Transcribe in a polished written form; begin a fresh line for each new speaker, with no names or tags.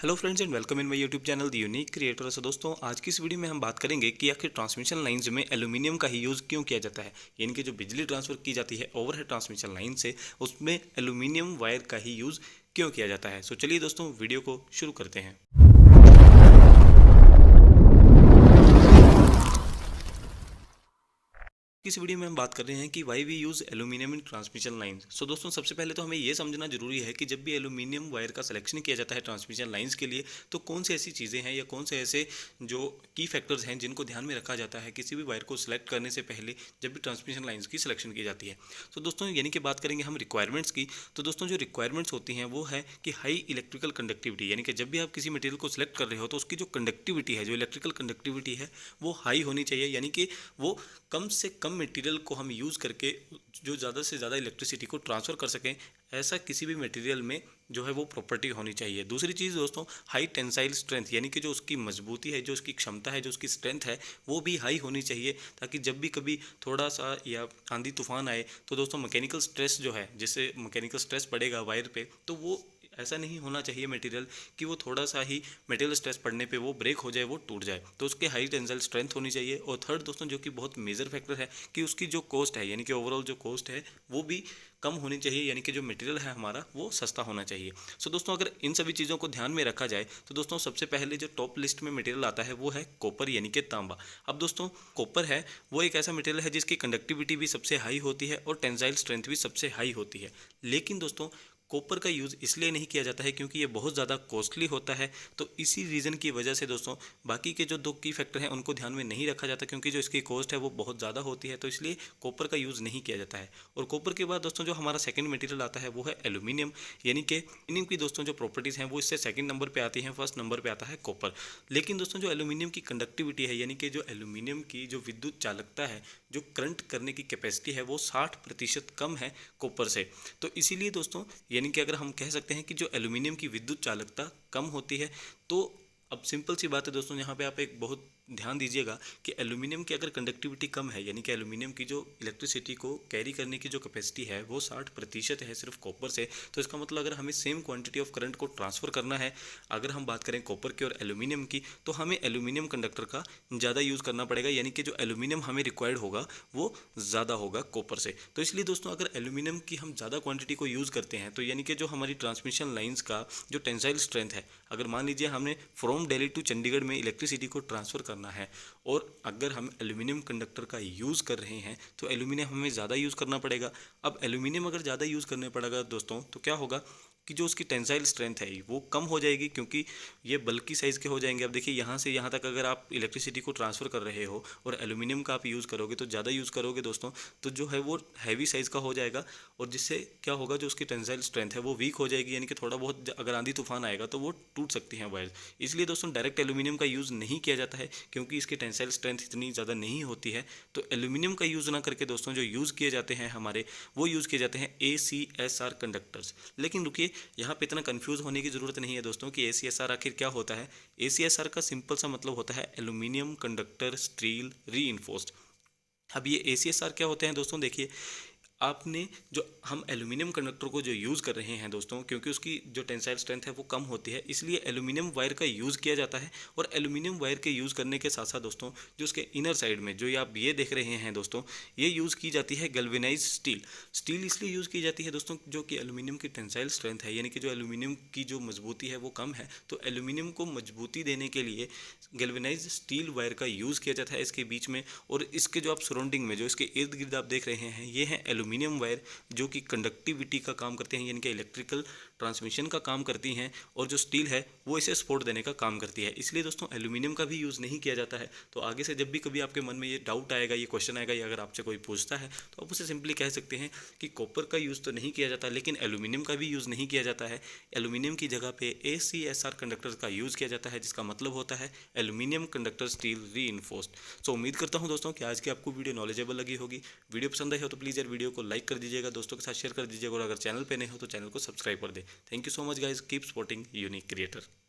Hello friends and welcome in my YouTube channel the unique creator. So दोस्तों, आज की इस वीडियो में हम बात करेंगे कि आखिर ट्रांसमिशन लाइंस में एल्यूमिनियम का ही यूज़ क्यों किया जाता है। यानी कि जो बिजली ट्रांसफर की जाती है ओवरहेड ट्रांसमिशन लाइन से, उसमें एल्यूमिनियम वायर का ही यूज़ क्यों किया जाता है। सो चलिए दोस्तों, वीडियो को शुरू करते हैं। इस वीडियो में हम बात कर रहे हैं कि why we use aluminium in transmission lines. So दोस्तों, सबसे पहले तो हमें यह समझना जरूरी है कि जब भी एल्यूमिनियम वायर का सिलेक्शन किया जाता है ट्रांसमिशन लाइंस के लिए, तो कौन से ऐसी चीज़ें हैं या कौन से ऐसे जो की फैक्टर्स हैं जिनको ध्यान में रखा जाता है किसी भी वायर को सिलेक्ट करने से पहले जब भी ट्रांसमिशन लाइन्स की सिलेक्शन की जाती है। तो दोस्तों, यानी कि बात करेंगे हम रिक्वायरमेंट्स की। तो दोस्तों, जो रिक्वायरमेंट्स होती हैं वो है कि हाई इलेक्ट्रिकल कंडक्टिविटी, यानी कि जब भी आप किसी मटेरियल को सिलेक्ट कर रहे हो तो उसकी जो कंडक्टिविटी है, जो इलेक्ट्रिकल कंडक्टिविटी है, वो हाई होनी चाहिए। यानी कि वो कम से कम मटेरियल को हम यूज़ करके जो ज़्यादा से ज़्यादा इलेक्ट्रिसिटी को ट्रांसफ़र कर सकें, ऐसा किसी भी मटेरियल में जो है वो प्रॉपर्टी होनी चाहिए। दूसरी चीज़ दोस्तों, हाई टेंसाइल स्ट्रेंथ, यानी कि जो उसकी मजबूती है, जो उसकी क्षमता है, जो उसकी स्ट्रेंथ है, वो भी हाई होनी चाहिए, ताकि जब भी कभी थोड़ा सा या आंधी तूफान आए तो दोस्तों मैकेनिकल स्ट्रेस जो है, जिससे मैकेनिकल स्ट्रेस पड़ेगा वायर पे, तो वो ऐसा नहीं होना चाहिए मटेरियल कि वो थोड़ा सा ही मटेरियल स्ट्रेस पड़ने पे वो ब्रेक हो जाए, वो टूट जाए। तो उसके हाई टेंसाइल स्ट्रेंथ होनी चाहिए। और थर्ड दोस्तों, जो कि बहुत मेजर फैक्टर है, कि उसकी जो कॉस्ट है, यानी कि ओवरऑल जो कॉस्ट है वो भी कम होनी चाहिए, यानी कि जो मटेरियल है हमारा वो सस्ता होना चाहिए। सो दोस्तों, अगर इन सभी चीज़ों को ध्यान में रखा जाए तो दोस्तों सबसे पहले जो टॉप लिस्ट में मटेरियल आता है वो है कॉपर, यानी कि तांबा। अब दोस्तों, कॉपर है वो एक ऐसा मटेरियल है जिसकी कंडक्टिविटी भी सबसे हाई होती है और टेंसाइल स्ट्रेंथ भी सबसे हाई होती है। लेकिन दोस्तों, कॉपर का यूज़ इसलिए नहीं किया जाता है क्योंकि ये बहुत ज़्यादा कॉस्टली होता है। तो इसी रीज़न की वजह से दोस्तों, बाकी के जो दो की फैक्टर हैं उनको ध्यान में नहीं रखा जाता, क्योंकि जो इसकी कॉस्ट है वो बहुत ज़्यादा होती है। तो इसलिए कॉपर का यूज़ नहीं किया जाता है। और कॉपर के बाद दोस्तों जो हमारा सेकंड मटेरियल आता है वो है एल्यूमिनियम। यानी कि इन्हीं की दोस्तों जो प्रॉपर्टीज़ हैं वो इससे सेकंड नंबर पे आती हैं, फर्स्ट नंबर पे आता है कॉपर। लेकिन दोस्तों, जो एल्यूमिनियम की कंडक्टिविटी है, यानी कि जो एल्यूमिनियम की जो विद्युत चालकता है, जो करंट करने की कैपेसिटी है, वो 60% कम है कॉपर से। तो इसीलिए दोस्तों, यानी कि अगर हम कह सकते हैं कि जो एल्यूमिनियम की विद्युत चालकता कम होती है, तो अब सिंपल सी बात है दोस्तों, यहाँ पे आप एक बहुत ध्यान दीजिएगा कि एल्यूमिनियम की अगर कंडक्टिविटी कम है, यानी कि एल्यूमिनियम की जो इलेक्ट्रिसिटी को कैरी करने की जो कैपेसिटी है वो 60% है सिर्फ कॉपर से। तो इसका मतलब अगर हमें सेम क्वांटिटी ऑफ करंट को ट्रांसफ़र करना है, अगर हम बात करें कॉपर की और एल्यूमिनियम की, तो हमें एल्यूमिनियम कंडक्टर का ज़्यादा यूज़ करना पड़ेगा। यानी कि जो एल्यूमिनियम हमें रिक्वायर्ड होगा वो ज़्यादा होगा कॉपर से। तो इसलिए दोस्तों, अगर एल्यूमिनियम की हम ज़्यादा क्वांटिटी को यूज़ करते हैं, तो यानी कि जो हमारी ट्रांसमिशन लाइंस का जो टेंसाइल स्ट्रेंथ है, अगर मान लीजिए हमने फ्रॉम दिल्ली टू चंडीगढ़ में इलेक्ट्रिसिटी को ट्रांसफ़र करना है और अगर हम एल्यूमिनियम कंडक्टर का यूज़ कर रहे हैं, तो एल्यूमिनियम हमें ज़्यादा यूज़ करना पड़ेगा। अब एल्यूमिनियम अगर ज़्यादा यूज़ करने पड़ेगा दोस्तों, तो क्या होगा कि जो उसकी टेंसाइल स्ट्रेंथ है वो कम हो जाएगी, क्योंकि ये बल्कि साइज़ के हो जाएंगे। अब देखिए, यहाँ से यहाँ तक अगर आप इलेक्ट्रिसिटी को ट्रांसफ़र कर रहे हो और एल्यूमिनियम का आप यूज़ करोगे, तो ज़्यादा यूज़ करोगे दोस्तों, तो जो है वो हैवी साइज़ का हो जाएगा। और जिससे क्या होगा, जो उसकी टेंसाइल स्ट्रेंथ है वो वीक हो जाएगी, यानी कि थोड़ा बहुत अगर आंधी तूफान आएगा तो वो टूट सकती हैं वायर्स। इसलिए दोस्तों, डायरेक्ट एल्यूमिनियम का यूज़ नहीं किया जाता है, क्योंकि इसकी टेंसाइल स्ट्रेंथ इतनी ज़्यादा नहीं होती है। तो एल्यूमिनियम का यूज़ ना करके दोस्तों, जो यूज़ किए जाते हैं हमारे, वो यूज़ किए जाते हैं ACSR कंडक्टर्स। लेकिन रुकिए, यहाँ पे इतना कंफ्यूज होने की ज़रूरत नहीं है दोस्तों कि ACSR आखिर क्या होता है। ACSR का सिंपल सा मतलब होता है एल्यूमिनियम कंडक्टर स्टील रीइंफोर्स्ड। अब ये ACSR क्या होते हैं दोस्तों, देखिए, आपने जो हम एल्यूमिनियम कंडक्टर को जो यूज़ कर रहे हैं दोस्तों, क्योंकि उसकी जो टेंसाइल स्ट्रेंथ है वो कम होती है, इसलिए एल्यूमिनियम वायर का यूज़ किया जाता है। और एल्यूमिनियम वायर के यूज़ करने के साथ साथ दोस्तों, जो उसके इनर साइड में जो आप ये देख रहे हैं दोस्तों, ये यूज़ की जाती है गैल्वेनाइज स्टील। स्टील इसलिए यूज़ की जाती है दोस्तों, जो कि एल्यूमिनियम की टेंसाइल स्ट्रेंथ है, यानी कि जो एल्यूमिनियम की जो मजबूती है वो कम है, तो एल्यूमिनियम को मजबूती देने के लिए गैल्वेनाइज स्टील वायर का यूज़ किया जाता है इसके बीच में। और इसके जो आप सराउंडिंग में, जो इसके इर्द गिर्द आप देख रहे हैं, ये हैं एल्यूमिनियम वायर, जो कि कंडक्टिविटी का काम करते हैं, यानी कि इलेक्ट्रिकल ट्रांसमिशन का काम करती हैं। और जो स्टील है वो इसे सपोर्ट देने का काम करती है। इसलिए दोस्तों, एल्यूमिनियम का भी यूज़ नहीं किया जाता है। तो आगे से जब भी कभी आपके मन में ये डाउट आएगा, ये क्वेश्चन आएगा, या अगर आपसे कोई पूछता है, तो आप उसे सिंपली कह सकते हैं कि कॉपर का यूज़ तो नहीं किया जाता, लेकिन एल्यूमिनियम का भी यूज़ नहीं किया जाता है। एल्यूमिनियम की जगह पे ACSR कंडक्टर का यूज़ किया जाता है, जिसका मतलब होता है एल्यूमिनियम कंडक्टर स्टील रीइंफोर्स्ड। सो उम्मीद करता हूँ दोस्तों कि आज की आपको वीडियो नॉलेजेबल लगी होगी। वीडियो पसंद आई हो तो प्लीज़ यार वीडियो को लाइक कर दीजिएगा, दोस्तों के साथ शेयर कर दीजिएगा, और अगर चैनल पे नए हो तो चैनल को सब्सक्राइब कर दे। Thank you so much guys, keep supporting unique creator.